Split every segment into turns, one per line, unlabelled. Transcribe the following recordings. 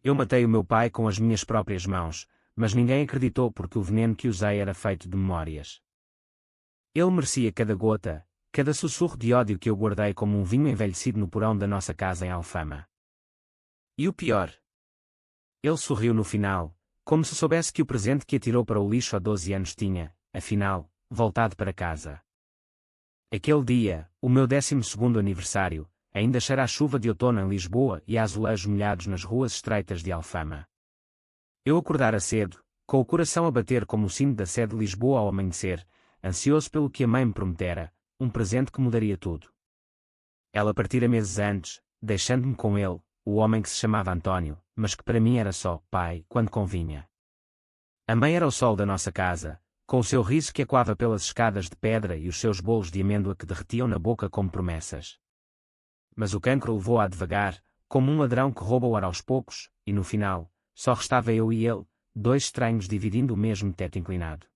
Eu matei o meu pai com as minhas próprias mãos, mas ninguém acreditou porque o veneno que usei era feito de memórias. Ele merecia cada gota, cada sussurro de ódio que eu guardei como um vinho envelhecido no porão da nossa casa em Alfama. E o pior? Ele sorriu no final, como se soubesse que o presente que atirou para o lixo há 12 anos tinha, afinal, voltado para casa. Aquele dia, o meu 12º aniversário, ainda cheira a chuva de outono em Lisboa e a azulejos molhados nas ruas estreitas de Alfama. Eu acordara cedo, com o coração a bater como o sino da sé de Lisboa ao amanhecer, ansioso pelo que a mãe me prometera, um presente que mudaria tudo. Ela partira meses antes, deixando-me com ele, o homem que se chamava António, mas que para mim era só pai, quando convinha. A mãe era o sol da nossa casa, com o seu riso que ecoava pelas escadas de pedra e os seus bolos de amêndoa que derretiam na boca como promessas. Mas o cancro levou-a devagar, como um ladrão que rouba o ar aos poucos, e no final, só restava eu e ele, dois estranhos dividindo o mesmo teto inclinado.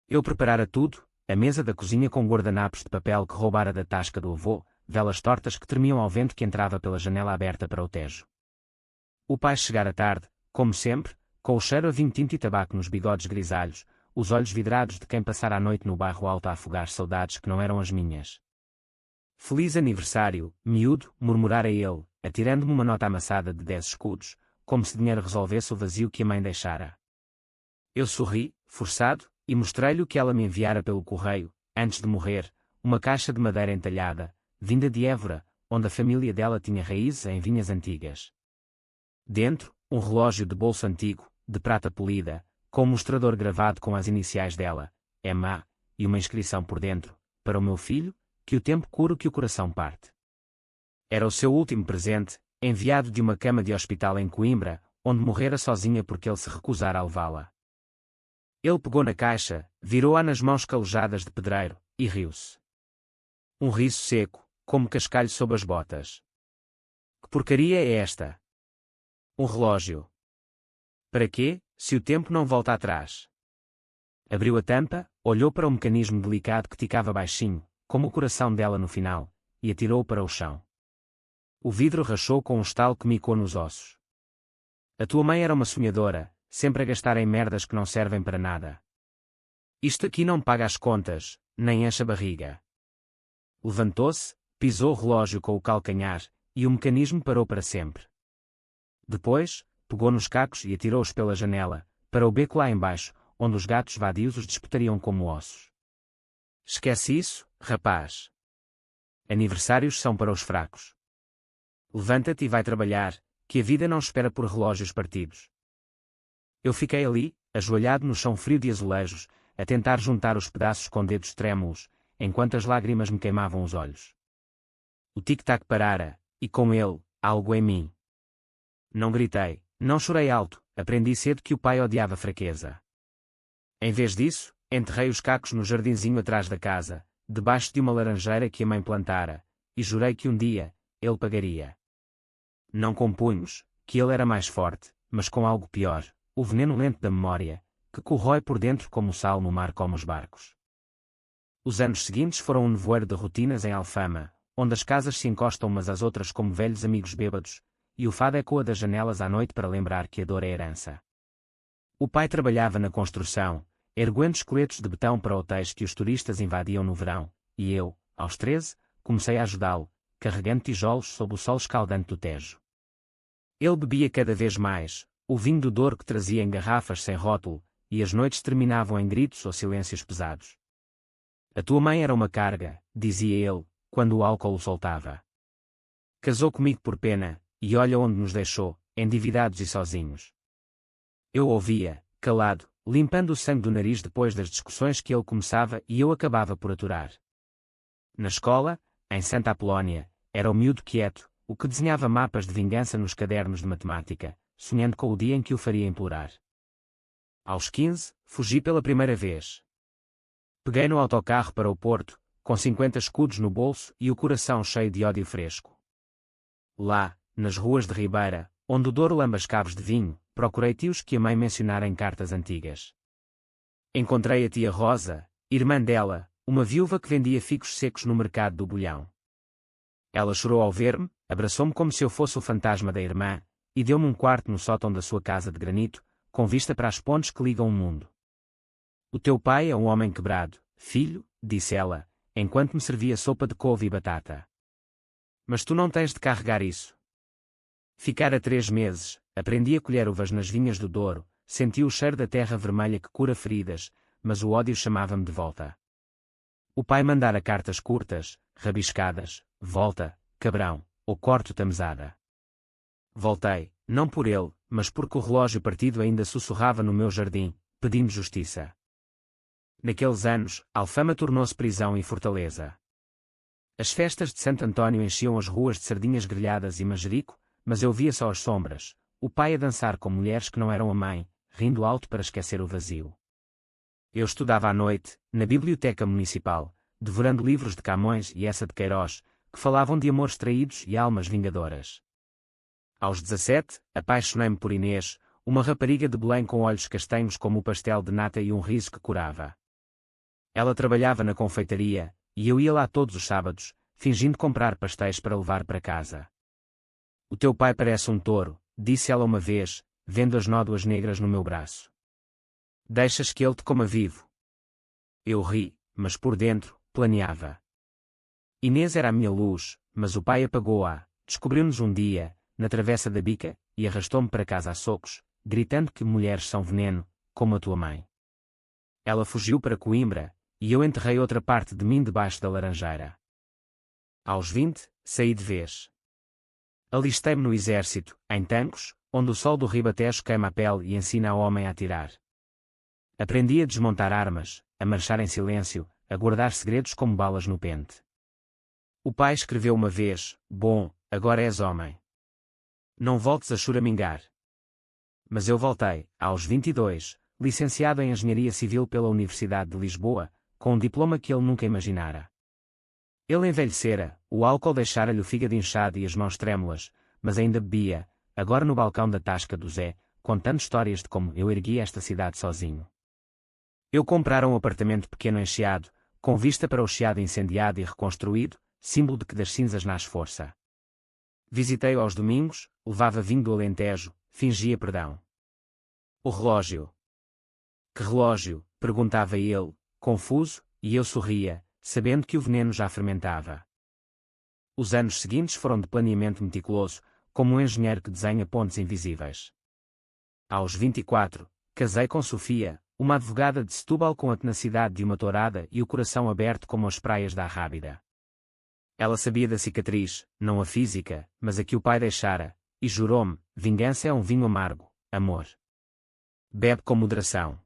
Eu preparara tudo, a mesa da cozinha com guardanapos de papel que roubara da tasca do avô, velas tortas que tremiam ao vento que entrava pela janela aberta para o Tejo. O pai chegara tarde, como sempre, com o cheiro a vinho tinto e tabaco nos bigodes grisalhos, os olhos vidrados de quem passara a noite no bairro alto a afogar saudades que não eram as minhas. Feliz aniversário, miúdo, murmurara ele, atirando-me uma nota amassada de 10 escudos, como se dinheiro resolvesse o vazio que a mãe deixara. Eu sorri, forçado, e mostrei-lhe o que ela me enviara pelo correio, antes de morrer, uma caixa de madeira entalhada, vinda de Évora, onde a família dela tinha raízes em vinhas antigas. Dentro, um relógio de bolso antigo, de prata polida, com um mostrador gravado com as iniciais dela, M.A., e uma inscrição por dentro, para o meu filho, que o tempo cura o que o coração parte. Era o seu último presente, enviado de uma cama de hospital em Coimbra, onde morrera sozinha porque ele se recusara a levá-la. Ele pegou na caixa, virou-a nas mãos calejadas de pedreiro, e riu-se. Um riso seco, como cascalho sob as botas. Que porcaria é esta? Um relógio. Para quê, se o tempo não volta atrás? Abriu a tampa, olhou para o mecanismo delicado que ticava baixinho, como o coração dela no final, e atirou-o para o chão. O vidro rachou com um estalo que micou nos ossos. A tua mãe era uma sonhadora, sempre a gastar em merdas que não servem para nada. Isto aqui não paga as contas, nem enche a barriga. Levantou-se, pisou o relógio com o calcanhar, e o mecanismo parou para sempre. Depois, pegou nos cacos e atirou-os pela janela, para o beco lá embaixo, onde os gatos vadios os disputariam como ossos. Esquece isso, rapaz. Aniversários são para os fracos. Levanta-te e vai trabalhar, que a vida não espera por relógios partidos. Eu fiquei ali, ajoelhado no chão frio de azulejos, a tentar juntar os pedaços com dedos trêmulos, enquanto as lágrimas me queimavam os olhos. O tic-tac parara, e com ele, algo em mim. Não gritei, não chorei alto, aprendi cedo que o pai odiava fraqueza. Em vez disso, enterrei os cacos no jardinzinho atrás da casa, debaixo de uma laranjeira que a mãe plantara, e jurei que um dia, ele pagaria. Não com punhos, que ele era mais forte, mas com algo pior, o veneno lento da memória, que corrói por dentro como o sal no mar como os barcos. Os anos seguintes foram um nevoeiro de rotinas em Alfama, onde as casas se encostam umas às outras como velhos amigos bêbados, e o fado ecoa das janelas à noite para lembrar que a dor é herança. O pai trabalhava na construção, erguendo esqueletos de betão para hotéis que os turistas invadiam no verão, e eu, aos 13, comecei a ajudá-lo, carregando tijolos sob o sol escaldante do Tejo. Ele bebia cada vez mais, o vinho do Douro que trazia em garrafas sem rótulo, e as noites terminavam em gritos ou silêncios pesados. A tua mãe era uma carga, dizia ele, quando o álcool o soltava. Casou comigo por pena, e olha onde nos deixou, endividados e sozinhos. Eu ouvia, calado, limpando o sangue do nariz depois das discussões que ele começava e eu acabava por aturar. Na escola, em Santa Apolónia, era o miúdo quieto, o que desenhava mapas de vingança nos cadernos de matemática, sonhando com o dia em que o faria implorar. Aos 15, fugi pela primeira vez. Peguei no autocarro para o Porto, com 50 escudos no bolso e o coração cheio de ódio fresco. Lá, nas ruas de Ribeira, onde o Douro lamba as cabos de vinho, procurei tios que a mãe mencionara em cartas antigas. Encontrei a tia Rosa, irmã dela, uma viúva que vendia ficos secos no mercado do Bolhão. Ela chorou ao ver-me, abraçou-me como se eu fosse o fantasma da irmã, e deu-me um quarto no sótão da sua casa de granito, com vista para as pontes que ligam o mundo. O teu pai é um homem quebrado, filho, disse ela, enquanto me servia sopa de couve e batata. Mas tu não tens de carregar isso. Ficara 3 meses, aprendi a colher uvas nas vinhas do Douro, senti o cheiro da terra vermelha que cura feridas, mas o ódio chamava-me de volta. O pai mandara cartas curtas, rabiscadas, volta, cabrão, ou corto-te a mesada. Voltei, não por ele, mas porque o relógio partido ainda sussurrava no meu jardim, pedindo justiça. Naqueles anos, Alfama tornou-se prisão e fortaleza. As festas de Santo António enchiam as ruas de sardinhas grelhadas e manjerico, mas eu via só as sombras, o pai a dançar com mulheres que não eram a mãe, rindo alto para esquecer o vazio. Eu estudava à noite, na biblioteca municipal, devorando livros de Camões e Eça de Queiroz, que falavam de amores traídos e almas vingadoras. Aos 17, apaixonei-me por Inês, uma rapariga de Belém com olhos castanhos como o pastel de nata e um riso que curava. Ela trabalhava na confeitaria, e eu ia lá todos os sábados, fingindo comprar pastéis para levar para casa. O teu pai parece um touro, disse ela uma vez, vendo as nódoas negras no meu braço. Deixas que ele te coma vivo. Eu ri, mas por dentro, planeava. Inês era a minha luz, mas o pai apagou-a, descobriu-nos um dia, na travessa da bica, e arrastou-me para casa a socos, gritando que mulheres são veneno, como a tua mãe. Ela fugiu para Coimbra, e eu enterrei outra parte de mim debaixo da laranjeira. Aos 20, saí de vez. Alistei-me no exército, em Tancos, onde o sol do Ribatejo queima a pele e ensina ao homem a atirar. Aprendi a desmontar armas, a marchar em silêncio, a guardar segredos como balas no pente. O pai escreveu uma vez, bom, agora és homem. Não voltes a choramingar. Mas eu voltei, aos 22, licenciado em Engenharia Civil pela Universidade de Lisboa, com um diploma que ele nunca imaginara. Ele envelhecera, o álcool deixara-lhe o fígado inchado e as mãos trêmulas, mas ainda bebia, agora no balcão da tasca do Zé, contando histórias de como eu ergui esta cidade sozinho. Eu comprara um apartamento pequeno em Chiado, com vista para o Chiado incendiado e reconstruído, símbolo de que das cinzas nasce força. Visitei-o aos domingos, levava vinho do Alentejo, fingia perdão. O relógio. Que relógio? Perguntava ele, confuso, e eu sorria, sabendo que o veneno já fermentava. Os anos seguintes foram de planeamento meticuloso, como um engenheiro que desenha pontes invisíveis. Aos 24, casei com Sofia, uma advogada de Setúbal com a tenacidade de uma tourada e o coração aberto como as praias da Arrábida. Ela sabia da cicatriz, não a física, mas a que o pai deixara, e jurou-me, vingança é um vinho amargo, amor. Bebe com moderação.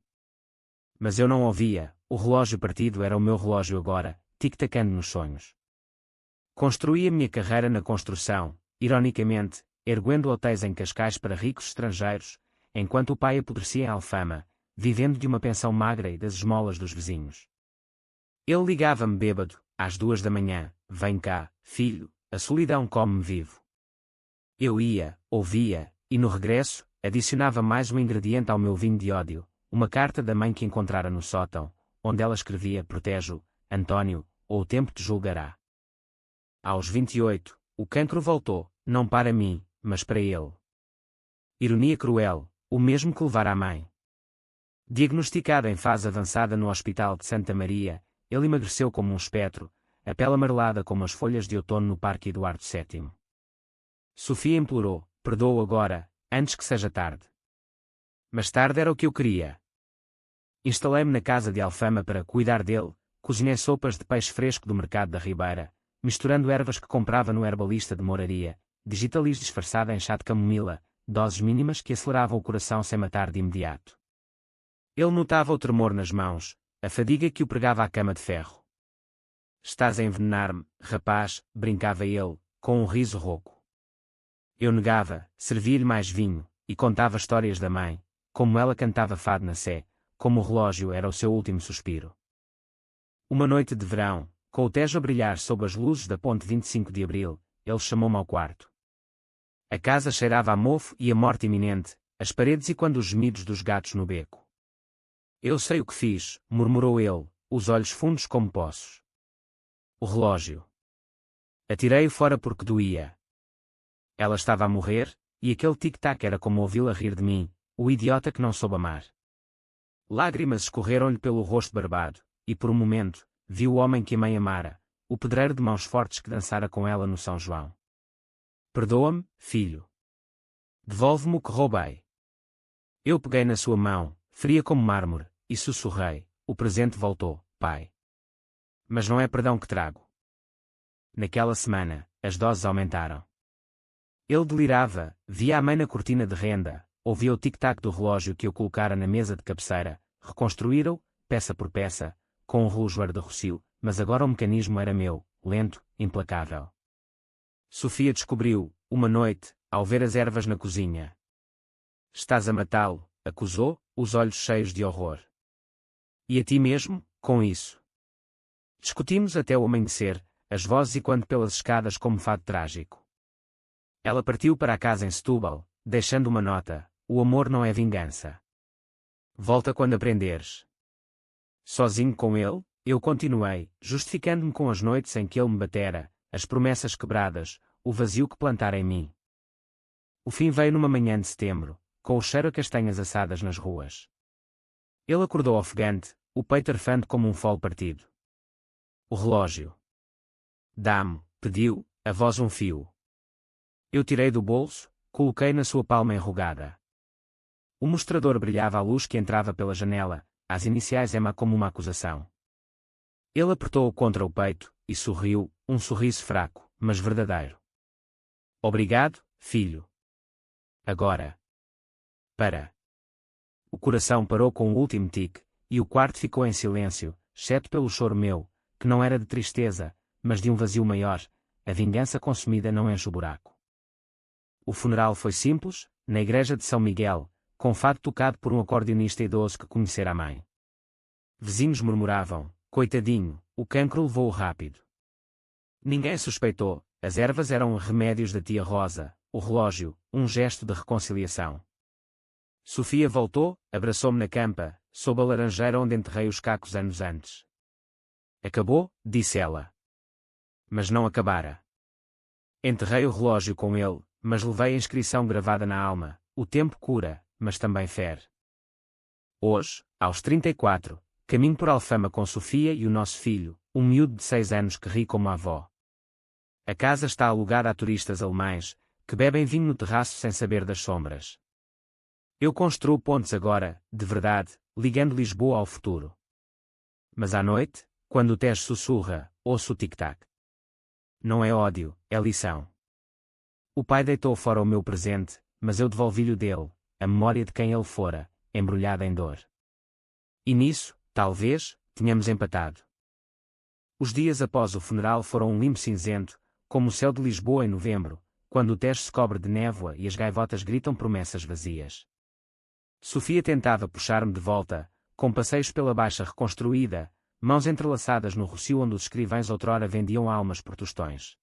Mas eu não ouvia, o relógio partido era o meu relógio agora, tic-tacando nos sonhos. Construí a minha carreira na construção, ironicamente, erguendo hotéis em Cascais para ricos estrangeiros, enquanto o pai apodrecia em Alfama, vivendo de uma pensão magra e das esmolas dos vizinhos. Ele ligava-me bêbado, às 2 da manhã, vem cá, filho, a solidão come-me vivo. Eu ia, ouvia, e no regresso, adicionava mais um ingrediente ao meu vinho de ódio, uma carta da mãe que encontrara no sótão, onde ela escrevia protejo, António, ou o tempo te julgará. Aos 28, o cancro voltou, não para mim, mas para ele. Ironia cruel, o mesmo que levara a mãe. Diagnosticado em fase avançada no Hospital de Santa Maria, ele emagreceu como um espectro, a pele amarelada como as folhas de outono no Parque Eduardo VII. Sofia implorou, perdoa-o agora, antes que seja tarde. Mas tarde era o que eu queria. Instalei-me na casa de Alfama para cuidar dele, cozinhei sopas de peixe fresco do mercado da Ribeira, misturando ervas que comprava no herbalista de Moraria, digitalis disfarçada em chá de camomila, doses mínimas que aceleravam o coração sem matar de imediato. Ele notava o tremor nas mãos, a fadiga que o pregava à cama de ferro. Estás a envenenar-me, rapaz, brincava ele, com um riso rouco. Eu negava, servia-lhe mais vinho, e contava histórias da mãe, como ela cantava fado na sé, como o relógio era o seu último suspiro. Uma noite de verão, com o Tejo a brilhar sob as luzes da ponte 25 de Abril, ele chamou-me ao quarto. A casa cheirava a mofo e a morte iminente, as paredes e quando os gemidos dos gatos no beco. Eu sei o que fiz, murmurou ele, os olhos fundos como poços. O relógio. Atirei-o fora porque doía. Ela estava a morrer, E aquele tic-tac era como ouvi-la rir de mim, o idiota que não soube amar. Lágrimas escorreram-lhe pelo rosto barbado, e por um momento, viu o homem que a mãe amara, o pedreiro de mãos fortes que dançara com ela no São João. Perdoa-me, filho. Devolve-me o que roubei. Eu peguei na sua mão, fria como mármore, e sussurrei, o presente voltou, pai. Mas não é perdão que trago. Naquela semana, as doses aumentaram. Ele delirava, via a mãe na cortina de renda, ouvia o tic-tac do relógio que eu colocara na mesa de cabeceira, reconstruíra-o, peça por peça, com um relojoeiro de Rossio, mas agora o mecanismo era meu, lento, implacável. Sofia descobriu, uma noite, ao ver as ervas na cozinha. Estás a matá-lo, acusou, os olhos cheios de horror. E a ti mesmo, com isso? Discutimos até o amanhecer, as vozes ecoando pelas escadas como fado trágico. Ela partiu para a casa em Setúbal, deixando uma nota: o amor não é vingança. Volta quando aprenderes. Sozinho com ele, eu continuei, justificando-me com as noites em que ele me batera, as promessas quebradas, o vazio que plantara em mim. O fim veio numa manhã de setembro, com o cheiro a castanhas assadas nas ruas. Ele acordou ofegante, o peito arfando como um fole partido. O relógio. Dá-me, pediu, a voz um fio. Eu tirei do bolso, coloquei na sua palma enrugada. O mostrador brilhava à luz que entrava pela janela, as iniciais Emma como uma acusação. Ele apertou-o contra o peito, e sorriu, um sorriso fraco, mas verdadeiro. Obrigado, filho. Agora. Para. O coração parou com o último tique, e o quarto ficou em silêncio, exceto pelo choro meu, que não era de tristeza, mas de um vazio maior. A vingança consumida não enche o buraco. O funeral foi simples, na igreja de São Miguel, com fado tocado por um acordeonista idoso que conhecera a mãe. Vizinhos murmuravam, coitadinho, o cancro levou-o rápido. Ninguém suspeitou, as ervas eram remédios da tia Rosa, o relógio, um gesto de reconciliação. Sofia voltou, abraçou-me na campa, sob a laranjeira onde enterrei os cacos anos antes. Acabou, disse ela. Mas não acabara. Enterrei o relógio com ele, mas levei a inscrição gravada na alma: o tempo cura, mas também fere. Hoje, aos 34, caminho por Alfama com Sofia e o nosso filho, um miúdo de 6 anos que ri como a avó. A casa está alugada a turistas alemães, que bebem vinho no terraço sem saber das sombras. Eu construo pontes agora, de verdade, ligando Lisboa ao futuro. Mas à noite, quando o Tejo sussurra, ouço o tic-tac. Não é ódio, é lição. O pai deitou fora o meu presente, mas eu devolvi-lhe o dele, a memória de quem ele fora, embrulhada em dor. E nisso, talvez, tínhamos empatado. Os dias após o funeral foram um limbo cinzento, como o céu de Lisboa em novembro, quando o Tejo se cobre de névoa e as gaivotas gritam promessas vazias. Sofia tentava puxar-me de volta, com passeios pela Baixa reconstruída, mãos entrelaçadas no Rossio onde os escrivães outrora vendiam almas por tostões.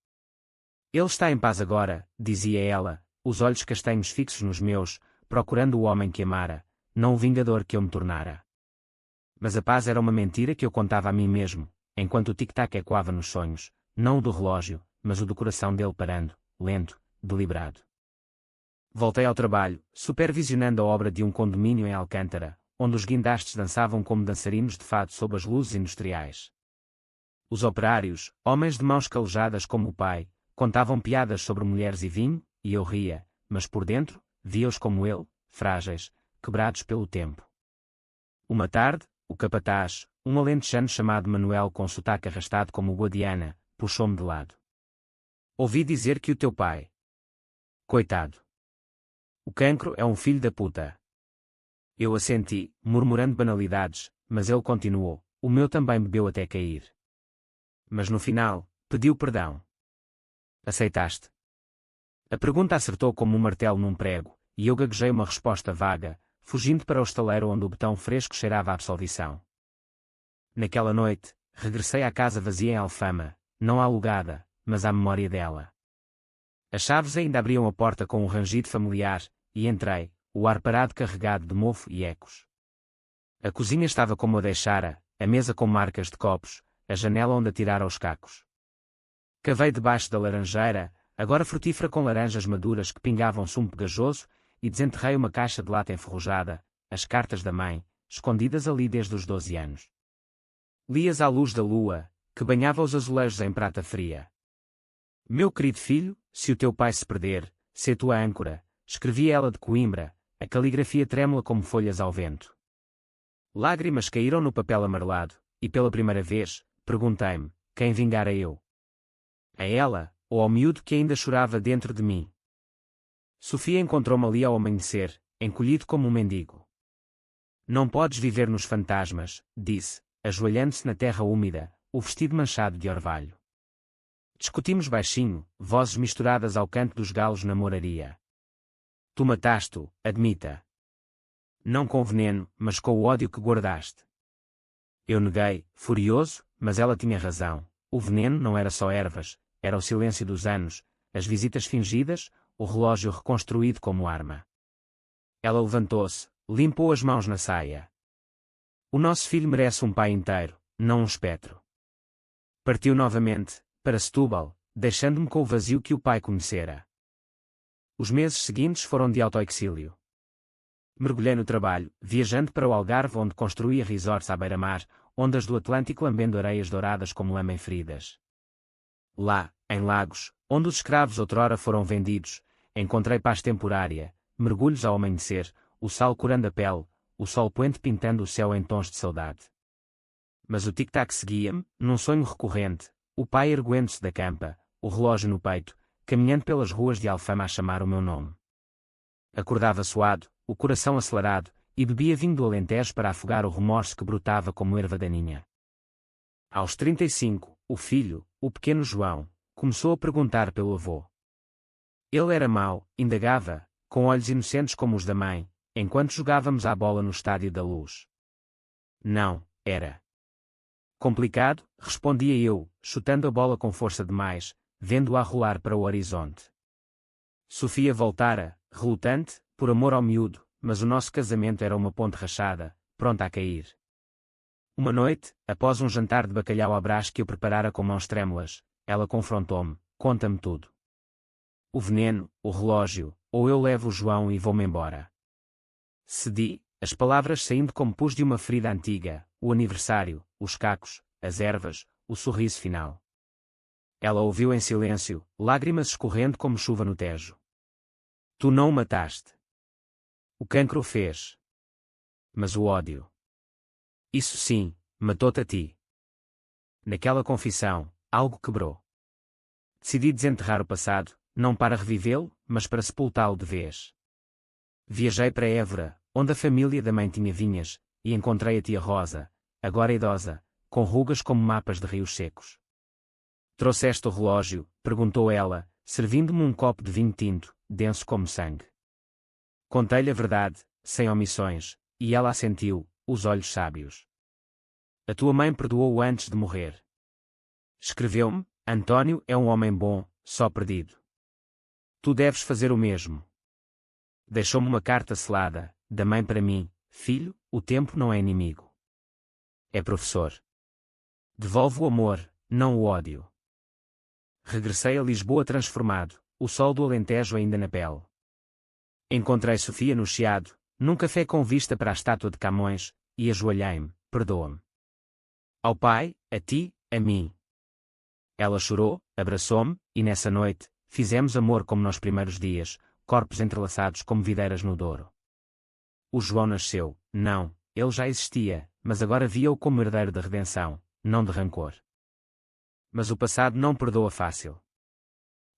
Ele está em paz agora, dizia ela, os olhos castanhos fixos nos meus, procurando o homem que amara, não o vingador que eu me tornara. Mas a paz era uma mentira que eu contava a mim mesmo, enquanto o tic-tac ecoava nos sonhos, não o do relógio, mas o do coração dele parando, lento, deliberado. Voltei ao trabalho, supervisionando a obra de um condomínio em Alcântara, onde os guindastes dançavam como dançarinos de fado sob as luzes industriais. Os operários, homens de mãos calejadas como o pai, contavam piadas sobre mulheres e vinho, e eu ria, mas por dentro, via-os como ele, frágeis, quebrados pelo tempo. Uma tarde, o capataz, um alentejano chamado Manuel com sotaque arrastado como o Guadiana, puxou-me de lado. Ouvi dizer que o teu pai... Coitado. O cancro é um filho da puta. Eu assenti, murmurando banalidades, mas ele continuou, o meu também bebeu até cair. Mas no final, pediu perdão. Aceitaste? A pergunta acertou como um martelo num prego, e eu gaguejei uma resposta vaga, fugindo para o estaleiro onde o betão fresco cheirava a absolvição. Naquela noite, regressei à casa vazia em Alfama, não alugada, mas à memória dela. As chaves ainda abriam a porta com um rangido familiar, e entrei, o ar parado carregado de mofo e ecos. A cozinha estava como a deixara, a mesa com marcas de copos, a janela onde atirara os cacos. Cavei debaixo da laranjeira, agora frutífera com laranjas maduras que pingavam sumo pegajoso, e desenterrei uma caixa de lata enferrujada, as cartas da mãe, escondidas ali desde os 12 anos. Li-as à luz da lua, que banhava os azulejos em prata fria. Meu querido filho, se o teu pai se perder, sê tua âncora, escrevia ela de Coimbra, a caligrafia trêmula como folhas ao vento. Lágrimas caíram no papel amarelado, e pela primeira vez, perguntei-me, quem vingara eu? A ela, ou ao miúdo que ainda chorava dentro de mim? Sofia encontrou-me ali ao amanhecer, encolhido como um mendigo. Não podes viver nos fantasmas, disse, ajoelhando-se na terra úmida, o vestido manchado de orvalho. Discutimos baixinho, vozes misturadas ao canto dos galos na moraria. Tu mataste-o, admita. Não com veneno, mas com o ódio que guardaste. Eu neguei, furioso, mas ela tinha razão. O veneno não era só ervas, era o silêncio dos anos, as visitas fingidas, o relógio reconstruído como arma. Ela levantou-se, limpou as mãos na saia. O nosso filho merece um pai inteiro, não um espectro. Partiu novamente, para Setúbal, deixando-me com o vazio que o pai conhecera. Os meses seguintes foram de autoexílio. Mergulhei no trabalho, viajando para o Algarve onde construía resorts à beira-mar, ondas do Atlântico lambendo areias douradas como lama em feridas. Lá, em Lagos, onde os escravos outrora foram vendidos, encontrei paz temporária, mergulhos ao amanhecer, o sal curando a pele, o sol poente pintando o céu em tons de saudade. Mas o tic-tac seguia-me, num sonho recorrente, o pai erguendo-se da campa, o relógio no peito, caminhando pelas ruas de Alfama a chamar o meu nome. Acordava suado, o coração acelerado, e bebia vinho do Alentejo para afogar o remorso que brotava como erva daninha. Aos 35, o filho, o pequeno João, começou a perguntar pelo avô. Ele era mau, indagava, com olhos inocentes como os da mãe, enquanto jogávamos à bola no Estádio da Luz. Não, era complicado, respondia eu, chutando a bola com força demais, vendo-a rolar para o horizonte. Sofia voltara, relutante, por amor ao miúdo, mas o nosso casamento era uma ponte rachada, pronta a cair. Uma noite, após um jantar de bacalhau à brás que eu preparara com mãos trêmulas, ela confrontou-me, conta-me tudo. O veneno, o relógio, ou eu levo o João e vou-me embora. Cedi, as palavras saindo como pus de uma ferida antiga, o aniversário, os cacos, as ervas, o sorriso final. Ela ouviu em silêncio, lágrimas escorrendo como chuva no Tejo. Tu não o mataste. O cancro o fez. Mas o ódio. Isso sim, matou-te a ti. Naquela confissão, algo quebrou. Decidi desenterrar o passado, não para revivê-lo, mas para sepultá-lo de vez. Viajei para Évora, onde a família da mãe tinha vinhas, e encontrei a tia Rosa, agora idosa, com rugas como mapas de rios secos. Trouxeste o relógio? Perguntou ela, servindo-me um copo de vinho tinto, denso como sangue. Contei-lhe a verdade, sem omissões, e ela assentiu, os olhos sábios. A tua mãe perdoou-o antes de morrer. Escreveu-me, António é um homem bom, só perdido. Tu deves fazer o mesmo. Deixou-me uma carta selada, da mãe para mim, filho, o tempo não é inimigo. É professor. Devolve o amor, não o ódio. Regressei a Lisboa transformado, o sol do Alentejo ainda na pele. Encontrei Sofia no Chiado, num café com vista para a estátua de Camões, e ajoelhei-me, perdoa-me. Ao pai, a ti, a mim. Ela chorou, abraçou-me, e nessa noite, fizemos amor como nos primeiros dias, corpos entrelaçados como videiras no Douro. O João nasceu, não, ele já existia, mas agora via-o como herdeiro da redenção, não de rancor. Mas o passado não perdoa fácil.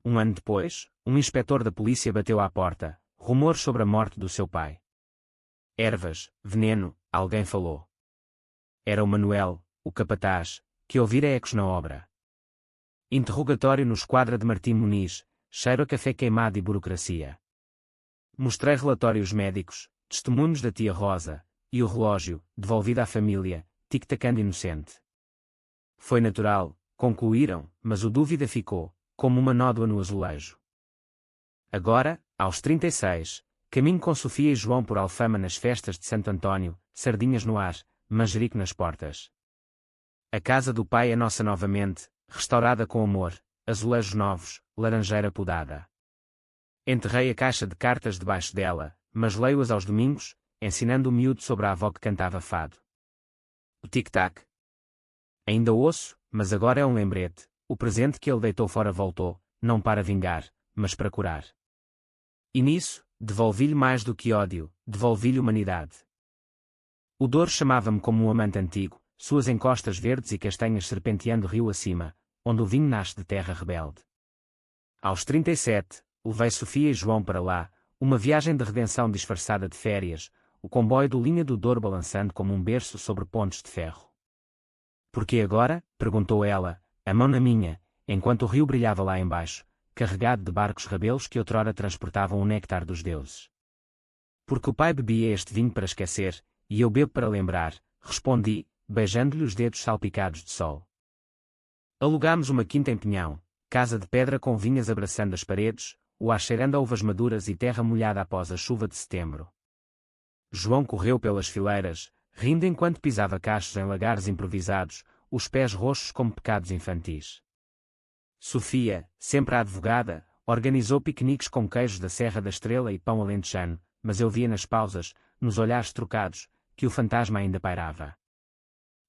Um ano depois, um inspetor da polícia bateu à porta, rumores sobre a morte do seu pai. Ervas, veneno, alguém falou. Era o Manuel, o capataz, que ouvira ecos na obra. Interrogatório no esquadra de Martim Muniz, cheiro a café queimado e burocracia. Mostrei relatórios médicos, testemunhos da tia Rosa, e o relógio, devolvido à família, tic-tacando inocente. Foi natural, concluíram, mas o dúvida ficou, como uma nódoa no azulejo. Agora, aos 36, caminho com Sofia e João por Alfama nas festas de Santo António, sardinhas no ar, manjerico nas portas. A casa do pai é nossa novamente, restaurada com amor, azulejos novos, laranjeira podada. Enterrei a caixa de cartas debaixo dela, mas leio-as aos domingos, ensinando o miúdo sobre a avó que cantava fado. O tic-tac. Ainda ouço, mas agora é um lembrete, o presente que ele deitou fora voltou, não para vingar, mas para curar. E nisso, devolvi-lhe mais do que ódio, devolvi-lhe humanidade. O Douro chamava-me como um amante antigo, suas encostas verdes e castanhas serpenteando rio acima, onde o vinho nasce de terra rebelde. Aos 37, levei Sofia e João para lá, uma viagem de redenção disfarçada de férias, o comboio do Linha do Douro balançando como um berço sobre pontes de ferro. Por que agora? Perguntou ela, a mão na minha, enquanto o rio brilhava lá embaixo, carregado de barcos rabelos que outrora transportavam o néctar dos deuses. Porque o pai bebia este vinho para esquecer, e eu bebo para lembrar, respondi, beijando-lhe os dedos salpicados de sol. Alugámos uma quinta em Pinhão, casa de pedra com vinhas abraçando as paredes, o ar cheirando a uvas maduras e terra molhada após a chuva de setembro. João correu pelas fileiras, rindo enquanto pisava cachos em lagares improvisados, os pés roxos como pecados infantis. Sofia, sempre a advogada, organizou piqueniques com queijos da Serra da Estrela e pão alentejano, mas eu via nas pausas, nos olhares trocados, que o fantasma ainda pairava.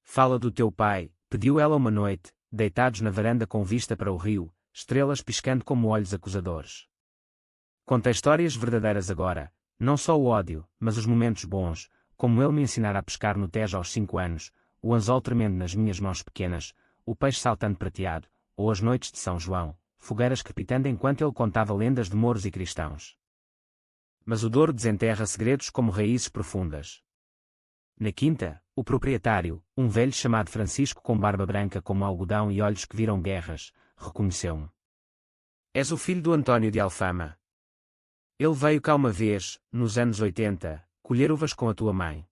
Fala do teu pai, pediu ela uma noite, deitados na varanda com vista para o rio, estrelas piscando como olhos acusadores. Conta histórias verdadeiras agora, não só o ódio, mas os momentos bons, como ele me ensinara a pescar no Tejo aos 5 anos, o anzol tremendo nas minhas mãos pequenas, o peixe saltando prateado, ou as noites de São João, fogueiras crepitando enquanto ele contava lendas de mouros e cristãos. Mas o Douro desenterra segredos como raízes profundas. Na quinta, o proprietário, um velho chamado Francisco com barba branca como algodão e olhos que viram guerras, reconheceu-me. És o filho do António de Alfama. Ele veio cá uma vez, nos anos 80, colher uvas com a tua mãe.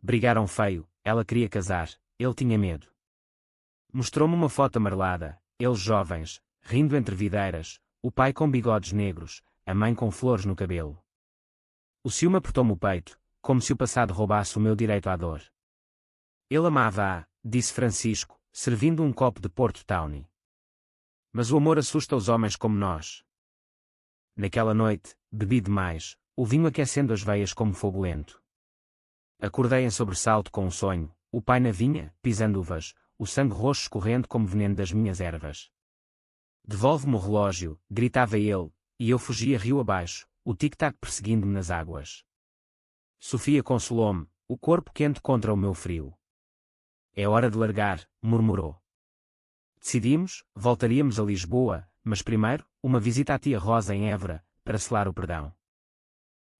Brigaram feio, ela queria casar, ele tinha medo. Mostrou-me uma foto amarelada, eles jovens, rindo entre videiras, o pai com bigodes negros, a mãe com flores no cabelo. O ciúme apertou-me o peito, como se o passado roubasse o meu direito à dor. Ele amava-a, disse Francisco, servindo um copo de Porto Tawny. Mas o amor assusta os homens como nós. Naquela noite, bebi demais, o vinho aquecendo as veias como fogo lento. Acordei em sobressalto com um sonho, o pai na vinha, pisando uvas, o sangue roxo escorrendo como veneno das minhas ervas. Devolve-me o relógio, gritava ele, e eu fugia rio abaixo, o tic-tac perseguindo-me nas águas. Sofia consolou-me, o corpo quente contra o meu frio. É hora de largar, murmurou. Decidimos, voltaríamos a Lisboa, mas primeiro, uma visita à tia Rosa em Évora, para selar o perdão.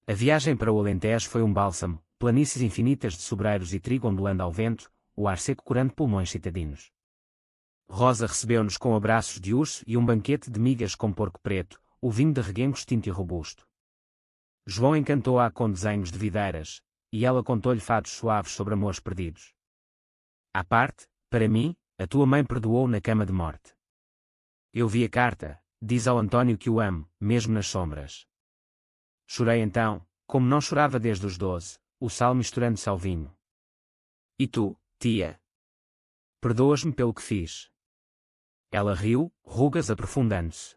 A viagem para o Alentejo foi um bálsamo, planícies infinitas de sobreiros e trigo ondulando ao vento, o ar seco curando pulmões citadinos. Rosa recebeu-nos com abraços de urso e um banquete de migas com porco preto, o vinho de reguengos tinto e robusto. João encantou-a com desenhos de videiras, e ela contou-lhe fados suaves sobre amores perdidos. À parte, para mim, a tua mãe perdoou na cama de morte. Eu vi a carta, diz ao António que o amo, mesmo nas sombras. Chorei então, como não chorava desde os 12, o sal misturando-se ao vinho. E tu, tia? Perdoas-me pelo que fiz? Ela riu, rugas aprofundando-se.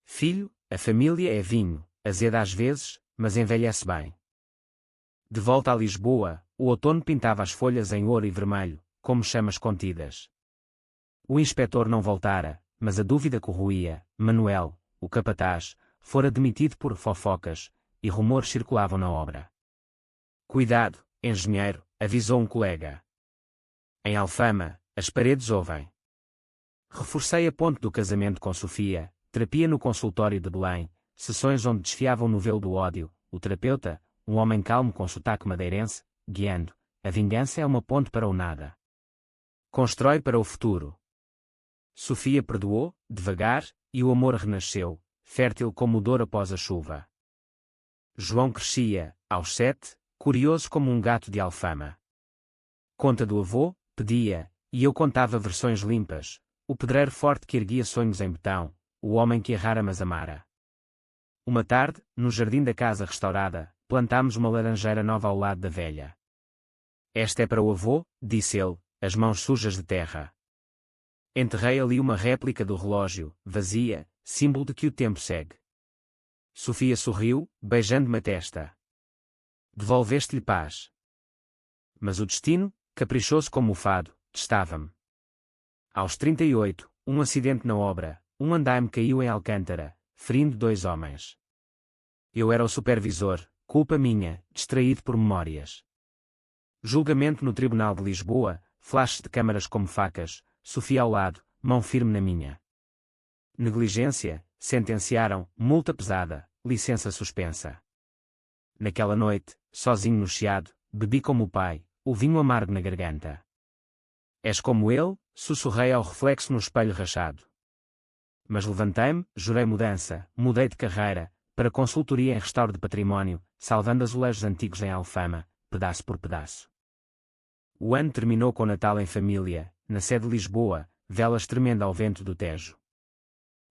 Filho, a família é vinho, azeda às vezes, mas envelhece bem. De volta a Lisboa, o outono pintava as folhas em ouro e vermelho, como chamas contidas. O inspetor não voltara, mas a dúvida corroía. Manuel, o capataz, fora demitido por fofocas, e rumores circulavam na obra. Cuidado, engenheiro, avisou um colega. Em Alfama, as paredes ouvem. Reforcei a ponte do casamento com Sofia, terapia no consultório de Belém, sessões onde desfiava o novelo do ódio, o terapeuta, um homem calmo com sotaque madeirense, guiando, a vingança é uma ponte para o nada. Constrói para o futuro. Sofia perdoou, devagar, e o amor renasceu, fértil como o Douro após a chuva. João crescia, aos 7, curioso como um gato de Alfama. Conta do avô, pedia, e eu contava versões limpas, o pedreiro forte que erguia sonhos em betão, o homem que errara mas amara. Uma tarde, no jardim da casa restaurada, plantámos uma laranjeira nova ao lado da velha. Esta é para o avô, disse ele, as mãos sujas de terra. Enterrei ali uma réplica do relógio, vazia, símbolo de que o tempo segue. Sofia sorriu, beijando-me a testa. Devolveste-lhe paz. Mas o destino, caprichoso como o fado, testava-me. Aos 38, um acidente na obra, um andaime caiu em Alcântara, ferindo 2 homens. Eu era o supervisor, culpa minha, distraído por memórias. Julgamento no Tribunal de Lisboa, flashes de câmaras como facas, Sofia ao lado, mão firme na minha. Negligência, sentenciaram, multa pesada, licença suspensa. Naquela noite, sozinho no chiado, bebi como o pai, o vinho amargo na garganta. És como ele, sussurrei ao reflexo no espelho rachado. Mas levantei-me, jurei mudança, mudei de carreira, para consultoria em restauro de património, salvando azulejos antigos em Alfama, pedaço por pedaço. O ano terminou com Natal em família, na sede de Lisboa, velas tremendo ao vento do Tejo.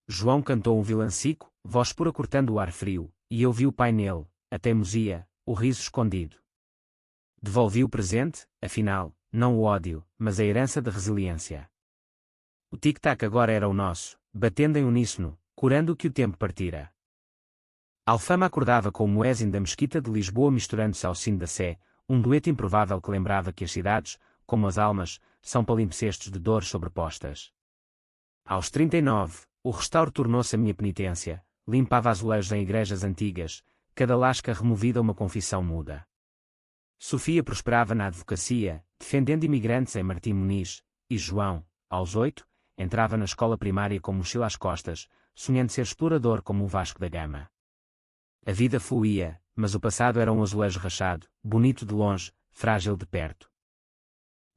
João cantou um vilancico, voz pura cortando o ar frio, e eu vi o pai nele, a teimosia, o riso escondido. Devolvi o presente, afinal, não o ódio, mas a herança de resiliência. O tic-tac agora era o nosso, batendo em uníssono, curando o que o tempo partira. Alfama acordava com o muezzin da mesquita de Lisboa misturando-se ao sino da Sé, um dueto improvável que lembrava que as cidades, como as almas, são palimpsestos de dores sobrepostas. Aos 39, o restauro tornou-se a minha penitência, limpava azulejos em igrejas antigas, cada lasca removida uma confissão muda. Sofia prosperava na advocacia, defendendo imigrantes em Martim Muniz, e João, aos 8, entrava na escola primária com mochila às costas, sonhando ser explorador como o Vasco da Gama. A vida fluía, mas o passado era um azulejo rachado, bonito de longe, frágil de perto.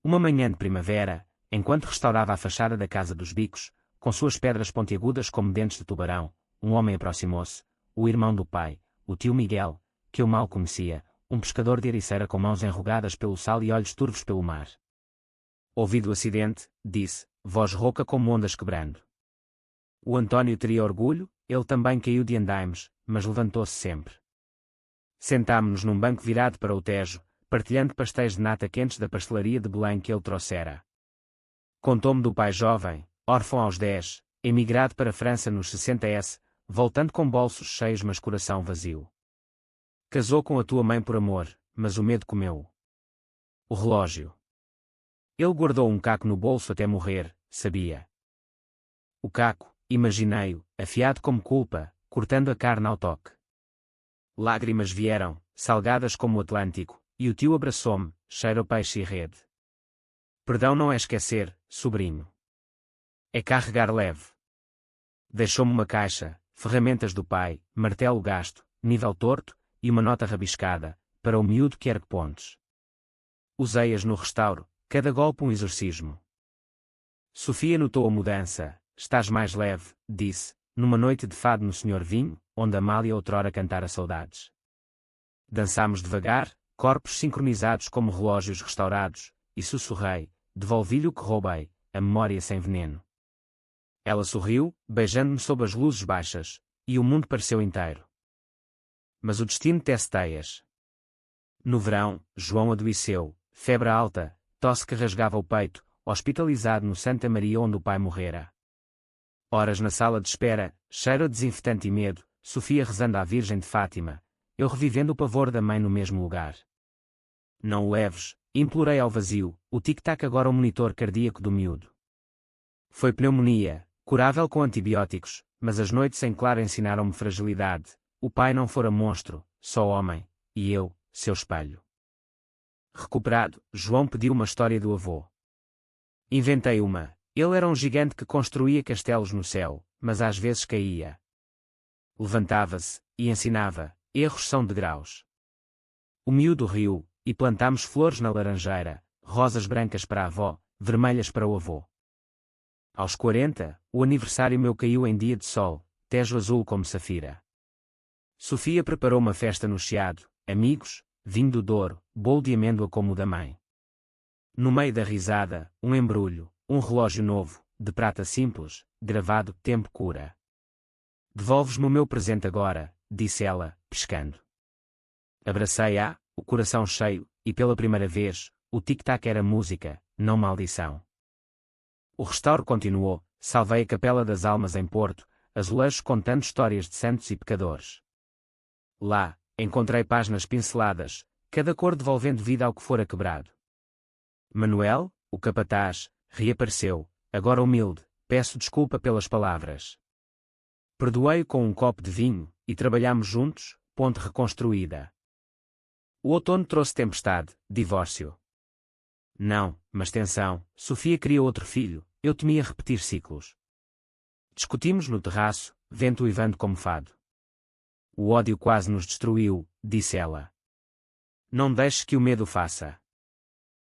Uma manhã de primavera, enquanto restaurava a fachada da Casa dos Bicos, com suas pedras pontiagudas como dentes de tubarão, um homem aproximou-se, o irmão do pai, o tio Miguel, que eu mal conhecia, um pescador de ericeira com mãos enrugadas pelo sal e olhos turvos pelo mar. Ouvido o acidente, disse, voz rouca como ondas quebrando. O António teria orgulho, ele também caiu de andaimes, mas levantou-se sempre. Sentámo-nos num banco virado para o Tejo, partilhando pastéis de nata quentes da pastelaria de Belém que ele trouxera. Contou-me do pai jovem, órfão aos 10, emigrado para a França nos 60s, voltando com bolsos cheios mas coração vazio. Casou com a tua mãe por amor, mas o medo comeu. O relógio. Ele guardou um caco no bolso até morrer, sabia. O caco, imaginei-o, afiado como culpa, cortando a carne ao toque. Lágrimas vieram, salgadas como o Atlântico, e o tio abraçou-me, cheiro a peixe e rede. Perdão não é esquecer, sobrinho. É carregar leve. Deixou-me uma caixa, ferramentas do pai, martelo gasto, nível torto, e uma nota rabiscada, para o miúdo que ergue pontes. Usei-as no restauro, cada golpe um exorcismo. Sofia notou a mudança. Estás mais leve, disse, numa noite de fado no Senhor Vinho, onde Amália outrora cantara saudades. Dançámos devagar, corpos sincronizados como relógios restaurados, e sussurrei, devolvi-lhe o que roubei, a memória sem veneno. Ela sorriu, beijando-me sob as luzes baixas, e o mundo pareceu inteiro. Mas o destino tece teias. No verão, João adoeceu, febre alta, tosse que rasgava o peito, hospitalizado no Santa Maria onde o pai morrera. Horas na sala de espera, cheiro a desinfetante e medo, Sofia rezando à Virgem de Fátima, eu revivendo o pavor da mãe no mesmo lugar. Não o leves, implorei ao vazio, o tic-tac agora o monitor cardíaco do miúdo. Foi pneumonia, curável com antibióticos, mas as noites em claro ensinaram-me fragilidade, o pai não fora monstro, só homem, e eu, seu espelho. Recuperado, João pediu uma história do avô. Inventei uma. Ele era um gigante que construía castelos no céu, mas às vezes caía. Levantava-se, e ensinava, erros são degraus. O miúdo riu, e plantámos flores na laranjeira, rosas brancas para a avó, vermelhas para o avô. Aos 40, o aniversário meu caiu em dia de sol, Tejo azul como safira. Sofia preparou uma festa no Chiado, amigos, vinho do Douro, bolo de amêndoa como o da mãe. No meio da risada, um embrulho, um relógio novo, de prata simples, gravado Tempo Cura. Devolves-me o meu presente agora, disse ela, piscando. Abracei-a, o coração cheio, e pela primeira vez, o tic-tac era música, não maldição. O restauro continuou, salvei a Capela das Almas em Porto, azulejos contando histórias de santos e pecadores. Lá, encontrei páginas pinceladas, cada cor devolvendo vida ao que fora quebrado. Manuel, o capataz, reapareceu, agora humilde, peço desculpa pelas palavras. Perdoei-o com um copo de vinho, e trabalhamos juntos, ponte reconstruída. O outono trouxe tempestade, divórcio. Não, mas tensão, Sofia queria outro filho, eu temia repetir ciclos. Discutimos no terraço, vento uivando como fado. O ódio quase nos destruiu, disse ela. Não deixes que o medo faça.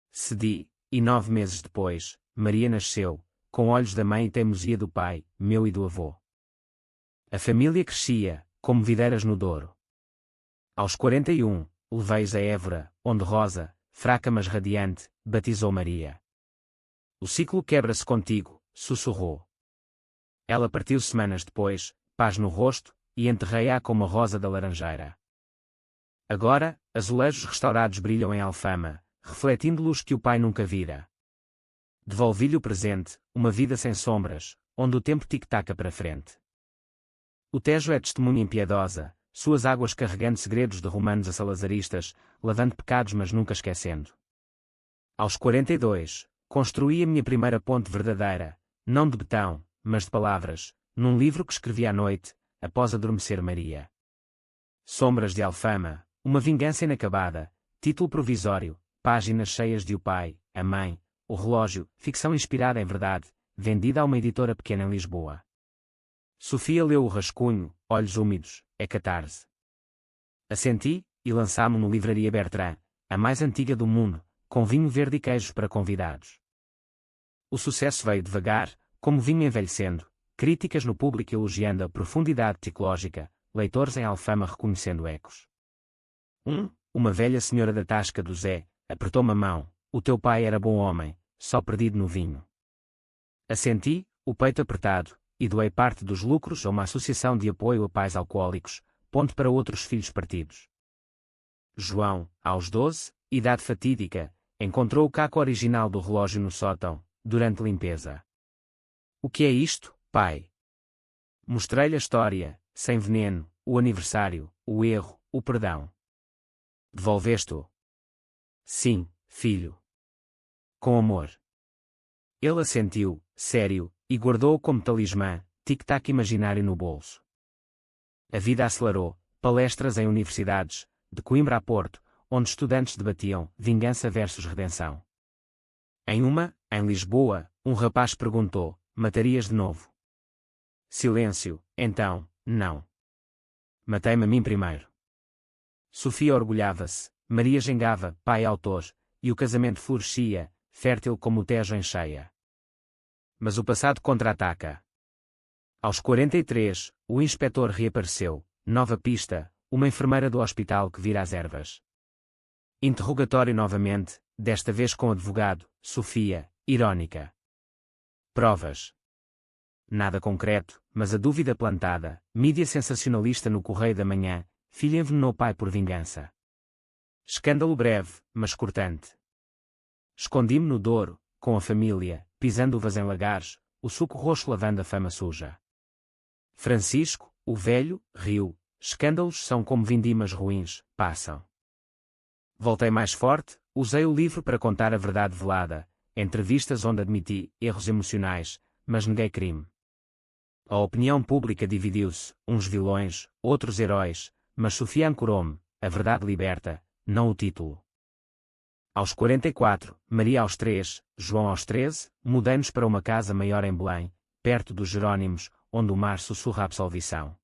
Cedi, e 9 meses depois, Maria nasceu, com olhos da mãe e teimosia do pai, meu e do avô. A família crescia, como videiras no Douro. Aos 41, levei-os a Évora, onde Rosa, fraca mas radiante, batizou Maria. O ciclo quebra-se contigo, sussurrou. Ela partiu semanas depois, paz no rosto, e enterrei-a como a rosa da laranjeira. Agora, azulejos restaurados brilham em Alfama, refletindo luz que o pai nunca vira. Devolvi-lhe o presente, uma vida sem sombras, onde o tempo tic-taca para frente. O Tejo é testemunha impiedosa, suas águas carregando segredos de romanos a salazaristas, lavando pecados mas nunca esquecendo. Aos 42, construí a minha primeira ponte verdadeira, não de betão, mas de palavras, num livro que escrevi à noite, após adormecer Maria. Sombras de Alfama, uma vingança inacabada, título provisório, páginas cheias de o pai, a mãe, o relógio, ficção inspirada em verdade, vendida a uma editora pequena em Lisboa. Sofia leu o rascunho, olhos úmidos, é catarse. Assenti, e lançámo no Livraria Bertrand, a mais antiga do mundo, com vinho verde e queijos para convidados. O sucesso veio devagar, como vinho envelhecendo, críticas no público elogiando a profundidade psicológica, leitores em Alfama reconhecendo ecos. Uma velha senhora da Tasca do Zé, apertou-me a mão, o teu pai era bom homem, só perdido no vinho. Assenti, o peito apertado, e doei parte dos lucros a uma associação de apoio a pais alcoólicos, ponto para outros filhos partidos. João, aos 12, idade fatídica, encontrou o caco original do relógio no sótão, durante limpeza. O que é isto, pai? Mostrei-lhe a história, sem veneno, o aniversário, o erro, o perdão. Devolveste-o? Sim, filho. Com amor. Ele assentiu, sério, e guardou-o como talismã, tic-tac imaginário no bolso. A vida acelerou, palestras em universidades, de Coimbra a Porto, onde estudantes debatiam vingança versus redenção. Em uma, em Lisboa, um rapaz perguntou, matarias de novo? Silêncio, então, não. Matei-me a mim primeiro. Sofia orgulhava-se, Maria gengava, pai autor, e o casamento florescia, fértil como o Tejo em cheia. Mas o passado contra-ataca. Aos 43, o inspetor reapareceu, nova pista, uma enfermeira do hospital que vira as ervas. Interrogatório novamente, desta vez com advogado, Sofia, irónica. Provas. Nada concreto, mas a dúvida plantada, mídia sensacionalista no Correio da Manhã, filha envenenou pai por vingança. Escândalo breve, mas cortante. Escondi-me no Douro, com a família, pisando uvas em lagares, o suco roxo lavando a fama suja. Francisco, o velho, riu, escândalos são como vindimas ruins, passam. Voltei mais forte, usei o livro para contar a verdade velada, entrevistas onde admiti erros emocionais, mas neguei crime. A opinião pública dividiu-se, uns vilões, outros heróis, mas Sofia ancorou-me, a verdade liberta, não o título. Aos 44, Maria aos 3, João aos 13, mudei-nos para uma casa maior em Belém, perto dos Jerónimos, onde o mar sussurra a absolvição.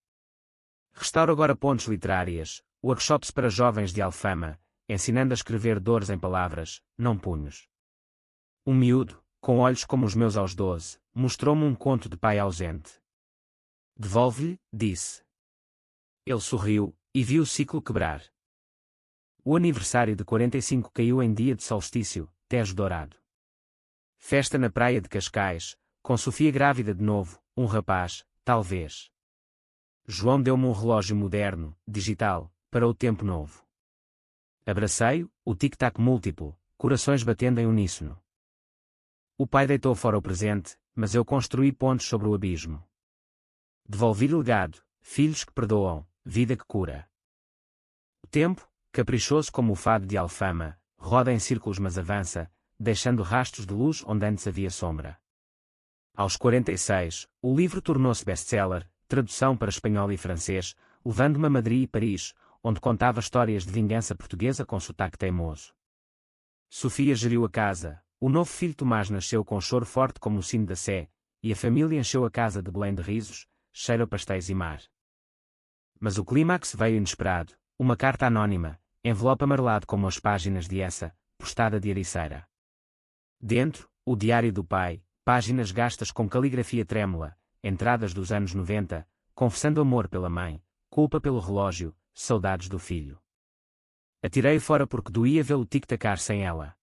Restauro agora pontes literárias, workshops para jovens de Alfama, ensinando a escrever dores em palavras, não punhos. Um miúdo, com olhos como os meus aos 12, mostrou-me um conto de pai ausente. Devolve-lhe, disse. Ele sorriu, e viu o ciclo quebrar. O aniversário de 45 caiu em dia de solstício, Tejo dourado. Festa na praia de Cascais, com Sofia grávida de novo, um rapaz, talvez. João deu-me um relógio moderno, digital, para o tempo novo. Abracei-o, o tic-tac múltiplo, corações batendo em uníssono. O pai deitou fora o presente, mas eu construí pontes sobre o abismo. Devolvi-lhe o legado, filhos que perdoam, vida que cura. O tempo, caprichoso como o fado de Alfama, roda em círculos mas avança, deixando rastros de luz onde antes havia sombra. Aos 46, o livro tornou-se best-seller, tradução para espanhol e francês, levando-me a Madrid e Paris, onde contava histórias de vingança portuguesa com sotaque teimoso. Sofia geriu a casa, o novo filho Tomás nasceu com choro forte como o sino da Sé, e a família encheu a casa de Belém de risos, cheiro a pastéis e mar. Mas o clímax veio inesperado, uma carta anónima, envelope amarelado como as páginas de essa, postada de Ericeira. Dentro, o diário do pai, páginas gastas com caligrafia trêmula, entradas dos anos 90, confessando amor pela mãe, culpa pelo relógio, saudades do filho. Atirei-o fora porque doía vê-lo tic-tacar sem ela.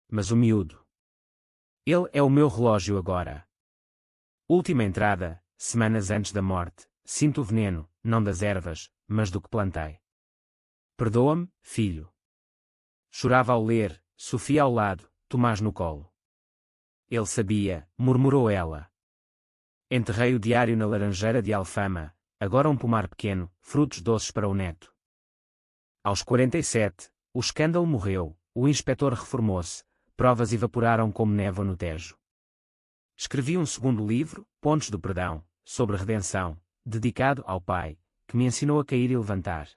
Mas o miúdo. Ele é o meu relógio agora. Última entrada, semanas antes da morte, sinto o veneno, não das ervas, mas do que plantei. Perdoa-me, filho. Chorava ao ler, Sofia ao lado, Tomás no colo. Ele sabia, murmurou ela. Enterrei o diário na laranjeira de Alfama, agora um pomar pequeno, frutos doces para o neto. Aos 47, o escândalo morreu, o inspetor reformou-se, provas evaporaram como névoa no Tejo. Escrevi um segundo livro, Pontos do Perdão, sobre redenção, dedicado ao pai, que me ensinou a cair e levantar.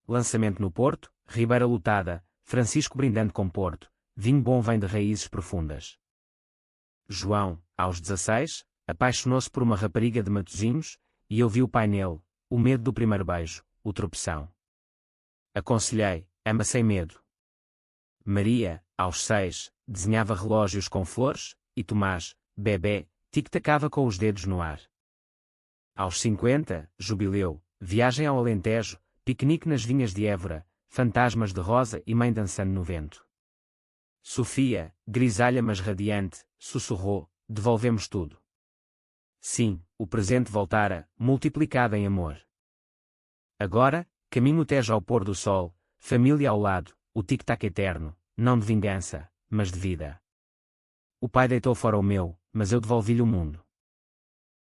Lançamento no Porto, Ribeira lotada, Francisco brindando com Porto, vinho bom vem de raízes profundas. João, aos 16, apaixonou-se por uma rapariga de Matosinhos, e eu vi o pai nele, o medo do primeiro beijo, o tropeção. Aconselhei, ama sem medo. Maria, aos 6, desenhava relógios com flores, e Tomás, bebê, tic-tacava com os dedos no ar. Aos 50, jubileu, viagem ao Alentejo, piquenique nas vinhas de Évora, fantasmas de rosa e mãe dançando no vento. Sofia, grisalha mas radiante, sussurrou, devolvemos tudo. Sim, o presente voltara, multiplicado em amor. Agora, caminho o Tejo ao pôr do sol, família ao lado, o tic-tac eterno, não de vingança, mas de vida. O pai deitou fora o meu, mas eu devolvi-lhe o mundo.